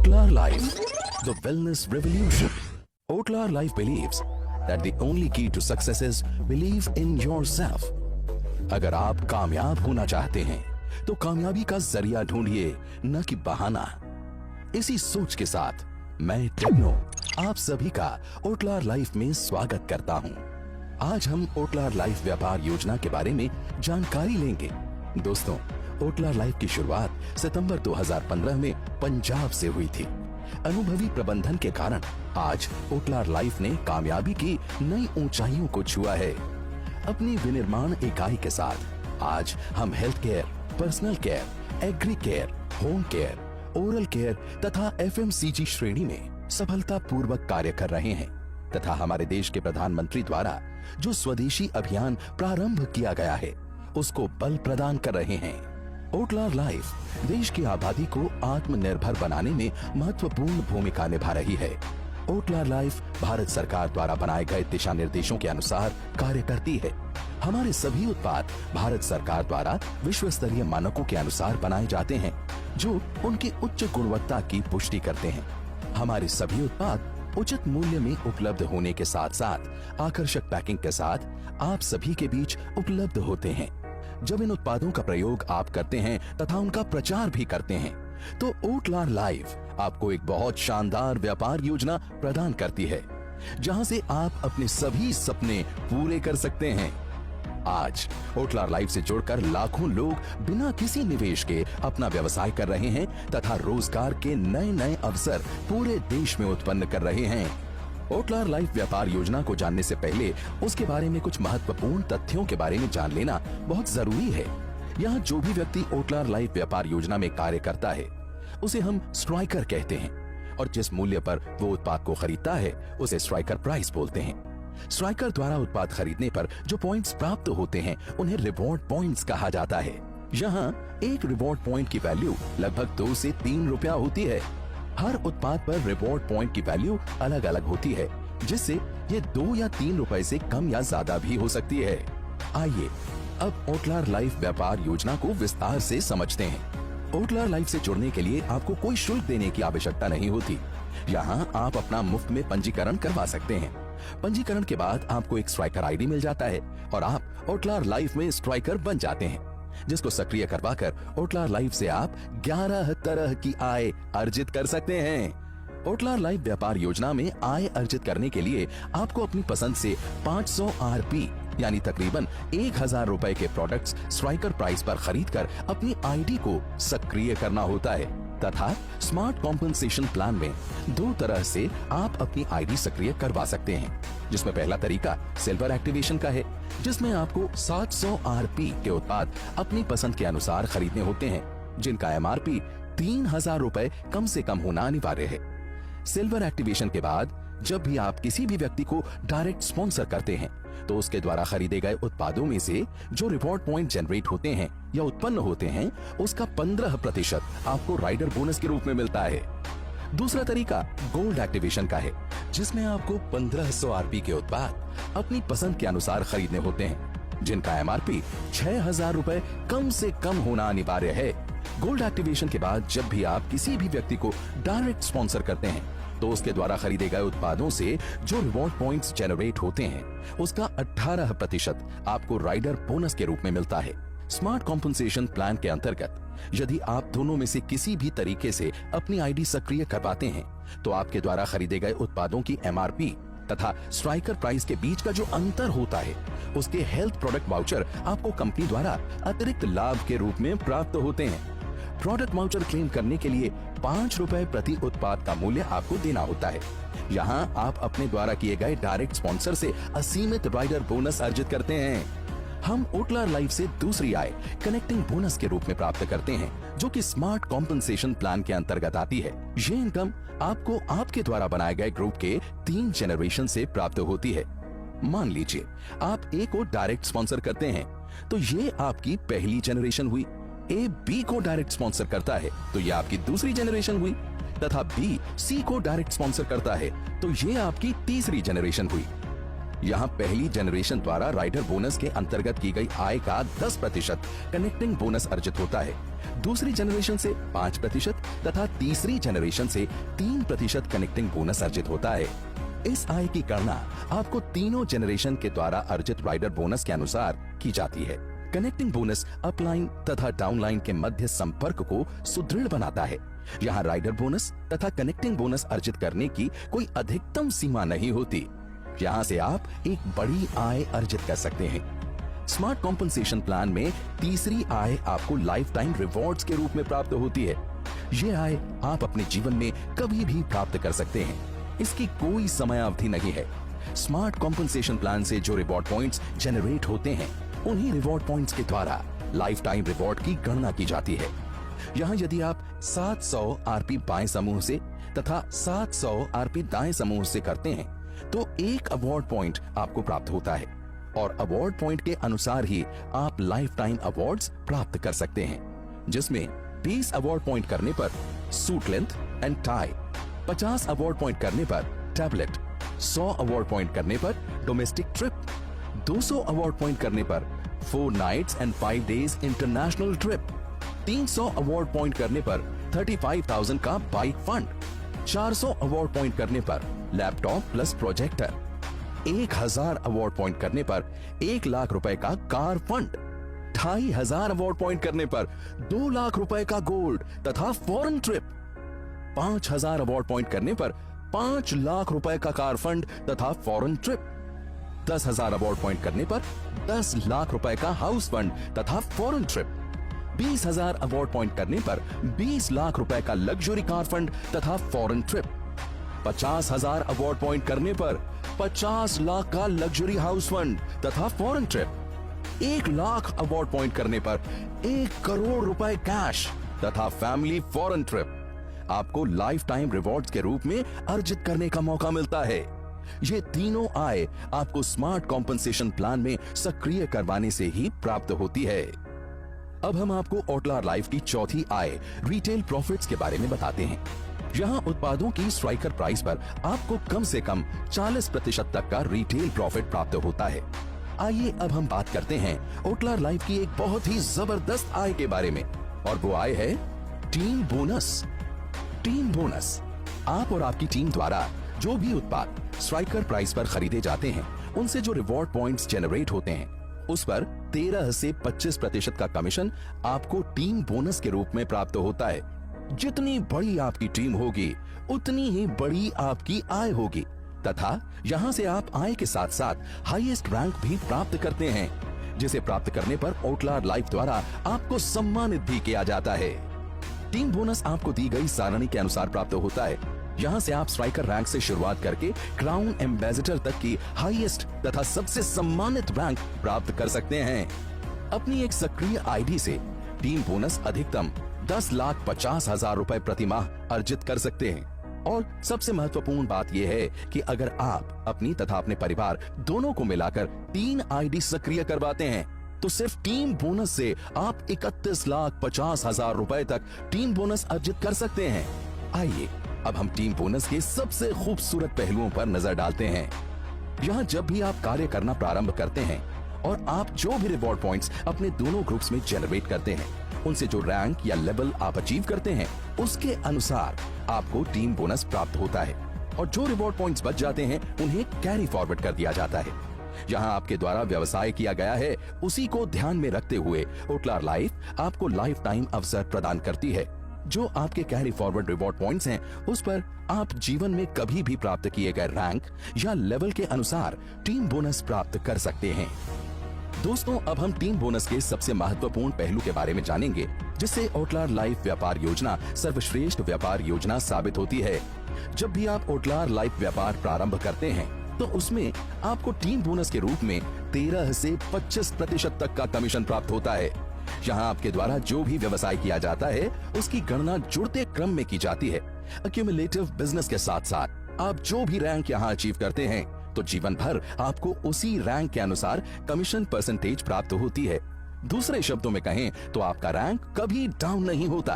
Otlar Life, the wellness revolution. Otlar Life believes that the only key to success is believe in yourself. अगर आप कामयाब होना चाहते हैं तो कामयाबी का जरिया ढूंढिए, न कि बहाना। इसी सोच के साथ मैं टेक्नो आप सभी का ओटलार लाइफ में स्वागत करता हूं। आज हम ओटलार लाइफ व्यापार योजना के बारे में जानकारी लेंगे। दोस्तों, ओटलार लाइफ की शुरुआत सितंबर 2015 में पंजाब से हुई थी। अनुभवी प्रबंधन के कारण आज ओटलार लाइफ ने कामयाबी की नई ऊंचाइयों को छुआ है। अपनी विनिर्माण इकाई के साथ आज हम health care, personal care, agri care, home care, oral care तथा एफएमसीजी श्रेणी में सफलता पूर्वक कार्य कर रहे हैं तथा हमारे देश के प्रधानमंत्री द्वारा जो स्वदेशी अभियान प्रारंभ किया गया है उसको बल प्रदान कर रहे हैं। ओटलार लाइफ देश की आबादी को आत्मनिर्भर बनाने में महत्वपूर्ण भूमिका निभा रही है। ओटलार लाइफ भारत सरकार द्वारा बनाए गए दिशा निर्देशों के अनुसार कार्य करती है। हमारे सभी उत्पाद भारत सरकार द्वारा विश्व स्तरीय मानकों के अनुसार बनाए जाते हैं, जो उनकी उच्च गुणवत्ता की पुष्टि करते हैं। हमारे सभी उत्पाद उचित मूल्य में उपलब्ध होने के साथ साथ आकर्षक पैकिंग के साथ आप सभी के बीच उपलब्ध होते हैं। जब इन उत्पादों का प्रयोग आप करते हैं तथा उनका प्रचार भी करते हैं तो ओटलार लाइफ आपको एक बहुत शानदार व्यापार योजना प्रदान करती है, जहां से आप अपने सभी सपने पूरे कर सकते हैं। आज ओटलार लाइफ से जुड़कर लाखों लोग बिना किसी निवेश के अपना व्यवसाय कर रहे हैं तथा रोजगार के नए नए अवसर पूरे देश में उत्पन्न कर रहे हैं। ओटलार लाइफ व्यापार योजना को जानने से पहले उसके बारे में कुछ महत्वपूर्ण तथ्यों के बारे में जान लेना बहुत जरूरी है। यहाँ जो भी व्यक्ति ओटलार लाइफ व्यापार योजना में कार्य करता है उसे हम स्ट्राइकर कहते हैं और जिस मूल्य पर वो उत्पाद को खरीदता है उसे स्ट्राइकर प्राइस बोलते हैं। स्ट्राइकर द्वारा उत्पाद खरीदने पर जो पॉइंट्स प्राप्त होते हैं उन्हें रिवॉर्ड पॉइंट्स कहा जाता है। यहाँ एक रिवॉर्ड पॉइंट की वैल्यू लगभग 2 से 3 रुपया होती है। हर उत्पाद पर रिवॉर्ड पॉइंट की वैल्यू अलग अलग होती है, जिससे ये 2 या 3 रुपए से कम या ज्यादा भी हो सकती है। आइए अब ओटलार लाइफ व्यापार योजना को विस्तार से समझते हैं। ओटलार लाइफ से जुड़ने के लिए आपको कोई शुल्क देने की आवश्यकता नहीं होती। यहाँ आप अपना मुफ्त में पंजीकरण करवा सकते हैं। पंजीकरण के बाद आपको एक स्ट्राइकर आईडी मिल जाता है और आप ओटलार लाइफ में स्ट्राइकर बन जाते हैं, जिसको सक्रिय करवाकर ओटलार लाइफ से आप 11 तरह की आय अर्जित कर सकते हैं। ओटलार लाइफ व्यापार योजना में आय अर्जित करने के लिए आपको अपनी पसंद से 500 आरपी यानी तकरीबन 1000 रुपए के प्रोडक्ट्स स्ट्राइकर प्राइस पर खरीदकर अपनी आईडी को सक्रिय करना होता है तथा स्मार्ट कॉम्पनसेशन प्लान में 2 तरह से आप अपनी आईडी सक्रिय करवा सकते हैं, जिसमें पहला तरीका सिल्वर एक्टिवेशन का है, जिसमें आपको 700 आरपी के उत्पाद अपनी पसंद के अनुसार खरीदने होते हैं, जिनका एमआरपी 3000 रुपए कम से कम होना अनिवार्य है। सिल्वर एक्टिवेशन के बाद जब भी आप किसी भी व्यक्ति को डायरेक्ट स्पॉन्सर करते हैं तो उसके द्वारा खरीदे गए उत्पादों में से जो रिवॉर्ड पॉइंट जनरेट होते हैं या उत्पन्न होते हैं उसका 15% आपको राइडर बोनस के रूप में मिलता है। दूसरा तरीका गोल्ड एक्टिवेशन का है, जिसमें आपको 1500 आरपी के उत्पाद अपनी पसंद के अनुसार खरीदने होते हैं, जिनका एमआरपी 6000 रुपए कम से कम होना अनिवार्य है। गोल्ड एक्टिवेशन के बाद जब भी आप किसी भी व्यक्ति को डायरेक्ट स्पॉन्सर करते हैं तो उसके द्वारा खरीदे गए उत्पादों से जो रिवॉर्ड पॉइंट्स जनरेट होते हैं उसका 18% आपको राइडर बोनस के रूप में मिलता है। स्मार्ट कॉम्पनसेशन प्लान के अंतर्गत यदि आप दोनों में से किसी भी तरीके से अपनी आईडी सक्रिय करवाते हैं तो आपके द्वारा खरीदे गए उत्पादों की एमआरपी तथा स्ट्राइकर प्राइस के बीच का जो अंतर होता है उसके हेल्थ प्रोडक्ट वाउचर आपको कंपनी द्वारा अतिरिक्त लाभ के रूप में प्राप्त होते हैं। प्रोडक्ट वाउचर क्लेम करने के लिए 5 रुपए प्रति उत्पाद का मूल्य आपको देना होता है। यहाँ आप अपने द्वारा किए गए डायरेक्ट स्पॉन्सर से असीमित राइडर बोनस अर्जित करते हैं। हम ओटलार लाइफ से दूसरी आय कनेक्टिंग बोनस के रूप में प्राप्त करते हैं, जो कि स्मार्ट कॉम्पनसेशन प्लान के अंतर्गत आती है। ये इनकम आपको आपके द्वारा बनाए गए ग्रुप के 3 जनरेशन से प्राप्त होती है। मान लीजिए आप ए को डायरेक्ट स्पॉन्सर करते हैं तो ये आपकी पहली जनरेशन हुई। ए बी को डायरेक्ट स्पॉन्सर करता है तो ये आपकी दूसरी जनरेशन हुई तथा बी सी को डायरेक्ट स्पॉन्सर करता है तो ये आपकी तीसरी जनरेशन हुई। यहाँ पहली जनरेशन द्वारा राइडर बोनस के अंतर्गत की गई आय का 10% कनेक्टिंग बोनस अर्जित होता है, दूसरी जनरेशन से 5% तथा तीसरी जनरेशन से 3% कनेक्टिंग बोनस अर्जित होता है। इस आय की गणना आपको तीनों जनरेशन के द्वारा अर्जित राइडर बोनस के अनुसार की जाती है। कनेक्टिंग बोनस अपलाइन तथा डाउनलाइन के मध्य संपर्क को सुदृढ़ बनाता है। यहाँ राइडर बोनस तथा कनेक्टिंग बोनस अर्जित करने की कोई अधिकतम सीमा नहीं होती। यहाँ से आप एक बड़ी आय अर्जित कर सकते हैं। स्मार्ट कॉम्पनसेशन प्लान में तीसरी आय आपको लाइफ टाइम रिवॉर्ड्स के रूप में प्राप्त होती है। ये आय आप अपने जीवन में कभी भी प्राप्त कर सकते हैं। इसकी कोई समय अवधि नहीं है। स्मार्ट कॉम्पनसेशन प्लान से जो रिवॉर्ड पॉइंट्स जनरेट होते हैं, उन्हीं रिवॉर्ड पॉइंट्स के द्वारा लाइफ टाइम रिवॉर्ड की गणना की जाती है। यहाँ यदि आप 700 आरपी बाएं समूह से तथा 700 आरपी दाएं समूह से करते हैं तो एक अवार्ड पॉइंट आपको प्राप्त होता है और अवार्ड पॉइंट के अनुसार ही आप लाइफ टाइम अवार्ड्स प्राप्त कर सकते हैं, जिसमें 20 अवार्ड पॉइंट करने पर suit length and tie, 50 award point करने पर टैबलेट, 100 अवार्ड पॉइंट करने पर डोमेस्टिक ट्रिप, 200 अवार्ड पॉइंट करने पर 4 nights and 5 days international trip, 300 award point करने पर 35,000 का बाइक फंड, 400 अवार्ड पॉइंट करने पर laptop plus projector, 1000 award point करने पर 1 लाख रुपए का कार फंड, 2500 अवार्ड पॉइंट करने पर 2 लाख रुपए का गोल्ड तथा फॉरेन ट्रिप, 5000 अवार्ड पॉइंट करने पर 5 लाख रुपए का कार फंड तथा फॉरेन ट्रिप, 10,000 अवार्ड पॉइंट करने पर 10 लाख रुपए का हाउस फंड तथा फॉरेन ट्रिप, 20,000 अवार्ड पॉइंट करने पर 20 लाख रुपए का लग्जरी कार फंड तथा फॉरेन ट्रिप, 50,000 अवार्ड पॉइंट करने पर 50 लाख का लग्जरी हाउस फंड तथा foreign trip, 1 lakh award point करने पर 1 करोड़ रुपए कैश तथा फैमिली फॉरेन ट्रिप आपको लाइफ टाइम रिवॉर्ड्स के रूप में अर्जित करने का मौका मिलता है। ये तीनों आय आपको स्मार्ट कॉम्पनसेशन प्लान में सक्रिय करवाने से ही प्राप्त होती है। अब हम आपको ओटलार लाइफ की चौथी आय रिटेल प्रॉफिट्स के बारे में बताते हैं। यहाँ उत्पादों की स्ट्राइकर प्राइस पर आपको कम से कम 40% तक का रिटेल प्रॉफिट प्राप्त होता है। आइए अब हम बात करते हैं ओटलार लाइफ की एक बहुत ही जबरदस्त आय के बारे में, और वो आय है टीम बोनस। टीम बोनस आप और आपकी टीम द्वारा जो भी उत्पाद स्ट्राइकर प्राइस पर खरीदे जाते हैं, उनसे जो रिवॉर्ड पॉइंट्स जनरेट होते हैं, उस पर 13 से 25% का कमीशन आपको टीम बोनस के रूप में प्राप्त होता है। जितनी बड़ी आपकी टीम होगी, उतनी ही बड़ी आपकी आय होगी तथा यहाँ से आप आय के साथ साथ हाईएस्ट रैंक भी प्राप्त करते हैं, जिसे प्राप्त करने पर ओटलार लाइफ द्वारा आपको सम्मानित भी किया जाता है। टीम बोनस आपको दी गई सारणी के अनुसार प्राप्त होता है। यहाँ से आप स्ट्राइकर रैंक से शुरुआत करके क्राउन एम्बेसडर तक की हाईएस्ट तथा सबसे सम्मानित रैंक प्राप्त कर सकते हैं। अपनी एक सक्रिय आईडी से टीम बोनस अधिकतम 10,50,000 रुपए प्रति माह अर्जित कर सकते हैं। और सबसे महत्वपूर्ण बात यह है कि अगर आप अपनी तथा अपने परिवार दोनों को मिलाकर 3 आईडी सक्रिय करवाते हैं, तो सिर्फ टीम बोनस से आप 31,50,000 रुपए तक टीम बोनस अर्जित कर सकते हैं। आइए अब हम टीम बोनस के सबसे खूबसूरत पहलुओं पर नजर डालते हैं। यहाँ जब भी आप कार्य करना प्रारंभ करते हैं और आप जो भी रिवॉर्ड पॉइंट्स अपने दोनों ग्रुप्स में जनरेट करते हैं, उनसे जो रैंक या लेवल आप अचीव करते हैं, उसके अनुसार आपको टीम बोनस प्राप्त होता है। और जो रिवॉर्ड पॉइंट्स बच जाते हैं, उन्हें कैरी फॉरवर्ड कर दिया जाता है। यहाँ आपके द्वारा व्यवसाय किया गया है, उसी को ध्यान में रखते हुए ओटलार लाइफ आपको लाइफ टाइम अवसर प्रदान करती है। जो आपके कैरी फॉरवर्ड रिवॉर्ड पॉइंट्स हैं, उस पर आप जीवन में कभी भी प्राप्त किए गए रैंक या लेवल के अनुसार टीम बोनस प्राप्त कर सकते हैं। दोस्तों, अब हम टीम बोनस के सबसे महत्वपूर्ण पहलू के बारे में जानेंगे, जिससे ओटलार लाइफ व्यापार योजना सर्वश्रेष्ठ व्यापार योजना साबित होती है। जब भी आप ओटलार लाइफ व्यापार प्रारंभ करते हैं, तो उसमें आपको टीम बोनस के रूप में 13 से 25% तक का कमीशन प्राप्त होता है। यहाँ आपके द्वारा जो भी व्यवसाय किया जाता है, उसकी गणना जुड़ते क्रम में की जाती है। एक्यूमुलेटिव बिजनेस के साथ साथ आप जो भी रैंक यहाँ अचीव करते हैं, तो जीवन भर आपको उसी रैंक के अनुसार कमीशन परसेंटेज प्राप्त होती है। दूसरे शब्दों में कहें तो आपका रैंक कभी डाउन नहीं होता।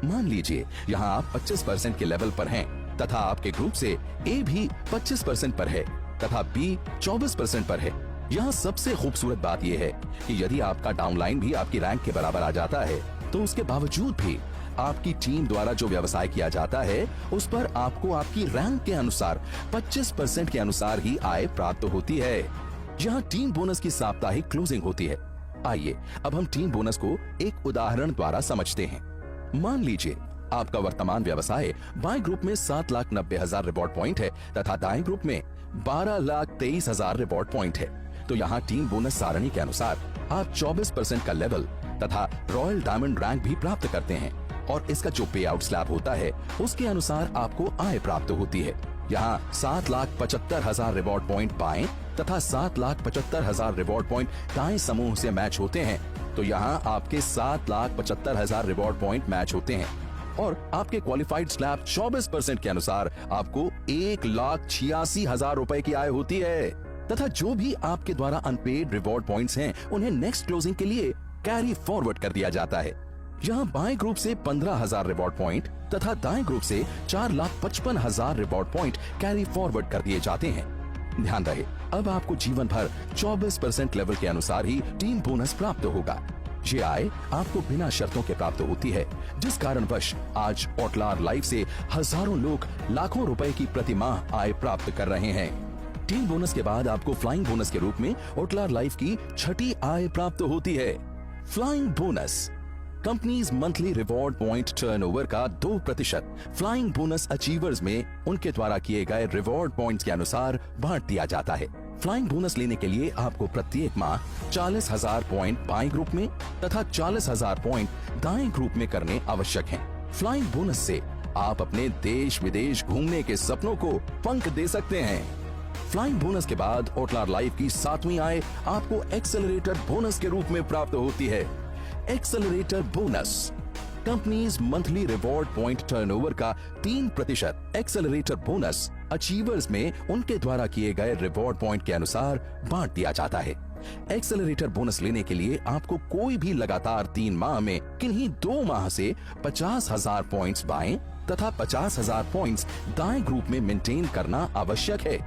मान लीजिए यहाँ आप 25% के लेवल पर हैं तथा आपके ग्रुप से ए भी 25% पर है, तथा बी 24% पर है। यहाँ सबसे खूबसूरत बात यह है कि यदि आपका डाउनलाइन भी आपकी रैंक के बराबर आ जाता है तो उसके बावजूद भी आपकी टीम द्वारा जो व्यवसाय किया जाता है उस पर आपको आपकी रैंक के अनुसार 25% के अनुसार ही आय प्राप्त होती है। यहाँ टीम बोनस की साप्ताहिक क्लोजिंग होती है। आइए अब हम टीम बोनस को एक उदाहरण द्वारा समझते हैं। मान लीजिए आपका वर्तमान व्यवसाय बाएं ग्रुप में 7,90,000 रिवॉर्ड पॉइंट है तथा दाएं ग्रुप में 12,23,000 रिवॉर्ड पॉइंट है। तो यहाँ टीम बोनस सारणी के अनुसार आप 24% का लेवल तथा रॉयल डायमंड रैंक भी प्राप्त करते हैं और इसका जो पे आउट स्लैब होता है उसके अनुसार आपको आय प्राप्त होती है। यहाँ 7,75,000 रिवॉर्ड पॉइंट बाएं तथा 7,75,000 रिवॉर्ड पॉइंट दाएं समूह से मैच होते हैं। तो यहाँ आपके 7,75,000 रिवॉर्ड पॉइंट मैच होते हैं और आपके क्वालिफाइड स्लैब 24% के अनुसार आपको 1,86,000 रुपए की आय होती है। तथा जो भी आपके द्वारा अनपेड रिवॉर्ड पॉइंट्स हैं उन्हें नेक्स्ट क्लोजिंग के लिए कैरी फॉरवर्ड कर दिया जाता है। यहाँ बाएं ग्रुप से 15,000 रिवॉर्ड पॉइंट तथा दाएं ग्रुप से 4,55,000 रिवॉर्ड पॉइंट कैरी फॉरवर्ड कर दिए जाते हैं। ध्यान रहे अब आपको जीवन भर 24% लेवल के अनुसार ही टीम बोनस प्राप्त होगा। ये आय आपको बिना शर्तों के प्राप्त होती है, जिस कारणवश आज ओटलार लाइफ से हजारों लोग लाखों रुपए की प्रतिमाह आय प्राप्त कर रहे हैं। टीम बोनस के बाद आपको फ्लाइंग बोनस के रूप में ओटलार लाइफ की छठी आय प्राप्त होती है। Flying bonus companies monthly reward point turnover का 2% फ्लाइंग बोनस अचीवर्स में उनके द्वारा किए गए रिवॉर्ड पॉइंट्स के अनुसार बांट दिया जाता है। फ्लाइंग बोनस लेने के लिए आपको प्रत्येक माह 40,000 पॉइंट बाएं ग्रुप में तथा 40,000 पॉइंट दाएं ग्रुप में करने आवश्यक हैं। फ्लाइंग बोनस से आप अपने देश विदेश घूमने के सपनों को पंख दे सकते हैं। फ्लाइंग बोनस के बाद ओटलार लाइफ की 7वीं आय आपको एक्सेलरेटर बोनस के रूप में प्राप्त होती है। Accelerator bonus companies monthly reward point turnover का 3% एक्सेलरेटर बोनस अचीवर्स में उनके द्वारा किए गए रिवॉर्ड पॉइंट के अनुसार बांट दिया जाता है। एक्सेलरेटर बोनस लेने के लिए आपको कोई भी लगातार 3 माह में किन्हीं 2 माह से 50,000 पॉइंट्स बाएं तथा 50,000 पॉइंट्स दाएं ग्रुप में मेंटेन करना आवश्यक है।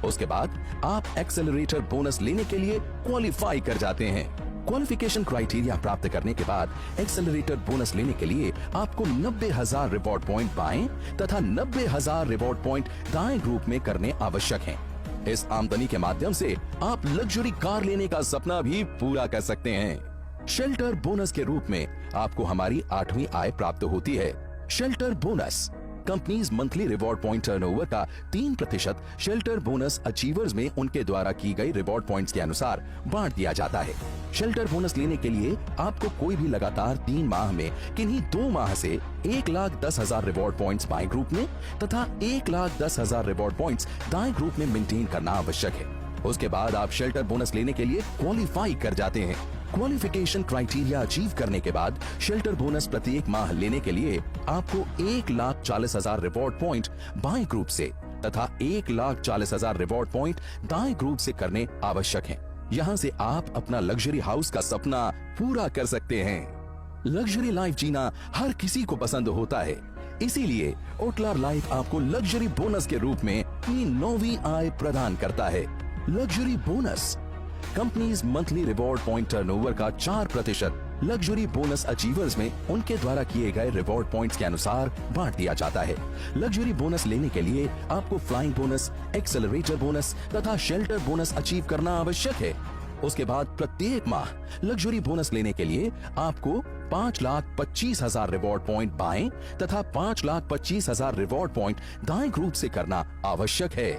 उसके बाद आप एक्सेलरेटर बोनस लेने के लिए क्वालिफाई कर जाते हैं। क्वालिफिकेशन क्राइटेरिया प्राप्त करने के बाद एक्सेलरेटर बोनस लेने के लिए आपको 90,000 रिवॉर्ड पॉइंट बाएं तथा 90,000 रिवॉर्ड पॉइंट दाएं ग्रुप में करने आवश्यक हैं। इस आमदनी के माध्यम से आप लग्जरी कार लेने का सपना भी पूरा कर सकते हैं। शेल्टर बोनस के रूप में आपको हमारी 8वीं आय प्राप्त होती है। Shelter bonus companies monthly reward point turnover का 3% शेल्टर बोनस अचीवर्स में उनके द्वारा की गई रिवॉर्ड पॉइंट्स के अनुसार बांट दिया जाता है। शेल्टर बोनस लेने के लिए आपको कोई भी लगातार 3 माह में किन्हीं 2 माह से 1,10,000 रिवॉर्ड पॉइंट्स बाएं ग्रुप में तथा 1,10,000 रिवॉर्ड पॉइंट्स दाएं ग्रुप में मेंटेन करना आवश्यक है। उसके बाद आप शेल्टर बोनस लेने के लिए क्वालिफाई कर जाते हैं। क्वालिफिकेशन क्राइटेरिया अचीव करने के बाद शेल्टर बोनस प्रत्येक माह लेने के लिए आपको 1,40,000 रिवॉर्ड पॉइंट बाएं ग्रुप से तथा 1,40,000 रिवॉर्ड पॉइंट दाएं ग्रुप से करने आवश्यक हैं। यहाँ से आप अपना लग्जरी हाउस का सपना पूरा कर सकते हैं। लग्जरी लाइफ जीना हर किसी को पसंद होता है, इसीलिए ओटलार लाइफ आपको लग्जरी बोनस के रूप में अपनी 9वीं आय प्रदान करता है। Luxury bonus companies monthly reward point turnover का 4% लग्जरी बोनस अचीवर्स में उनके द्वारा किए गए रिवॉर्ड पॉइंट्स के अनुसार बांट दिया जाता है। लग्जरी बोनस लेने के लिए आपको फ्लाइंग बोनस, एक्सेलरेटर बोनस तथा शेल्टर बोनस अचीव करना आवश्यक है। उसके बाद प्रत्येक माह लग्जरी बोनस लेने के लिए आपको 5,25,000 रिवॉर्ड पॉइंट बाएं तथा 5,25,000 रिवॉर्ड पॉइंट दाएं ग्रुप से करना आवश्यक है।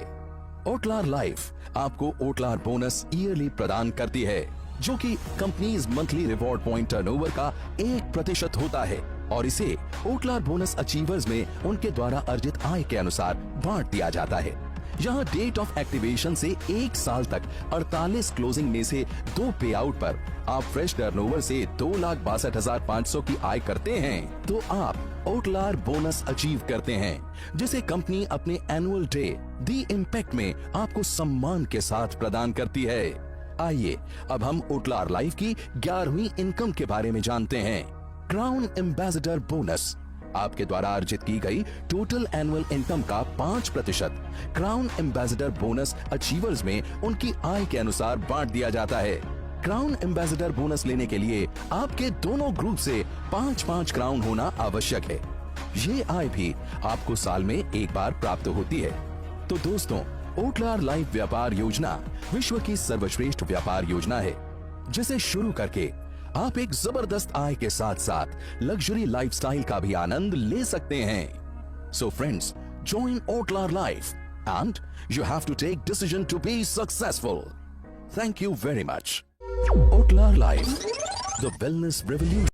ओटलार लाइफ आपको ओटलार बोनस ईयरली प्रदान करती है, जो कि companies monthly reward point turnover का 1% होता है और इसे ओटलार बोनस अचीवर्स में उनके द्वारा अर्जित आय के अनुसार बांट दिया जाता है। यहाँ डेट ऑफ एक्टिवेशन से 1 साल तक 48 क्लोजिंग में से 2 पे आउट पर आप फ्रेश टर्नओवर से 2,62,500 की आय करते हैं तो आप ओटलार बोनस अचीव करते हैं, जिसे कंपनी अपने एनुअल डे दी इम्पैक्ट में आपको सम्मान के साथ प्रदान करती है। आइए अब हम ओटलार लाइफ की 11वीं इनकम के बारे में जानते हैं। क्राउन एम्बेसडर बोनस आपके द्वारा अर्जित की गई टोटल एनुअल इनकम का 5% क्राउन एम्बेसडर बोनस अचीवर्स में उनकी आय के अनुसार बांट दिया जाता है। क्राउन एम्बेसडर बोनस लेने के लिए आपके दोनों ग्रुप से 5-5 क्राउन होना आवश्यक है। ये आय भी आपको साल में एक बार प्राप्त होती है। तो दोस्तों, ओटलार लाइफ व्यापार योजना विश्व की सर्वश्रेष्ठ व्यापार योजना है, जिसे शुरू करके आप एक जबरदस्त आय के साथ साथ लग्जरी लाइफस्टाइल का भी आनंद ले सकते हैं। So friends, join Otlar life and you have to take decision to be successful. Thank you very much. Otlar life, the wellness revolution.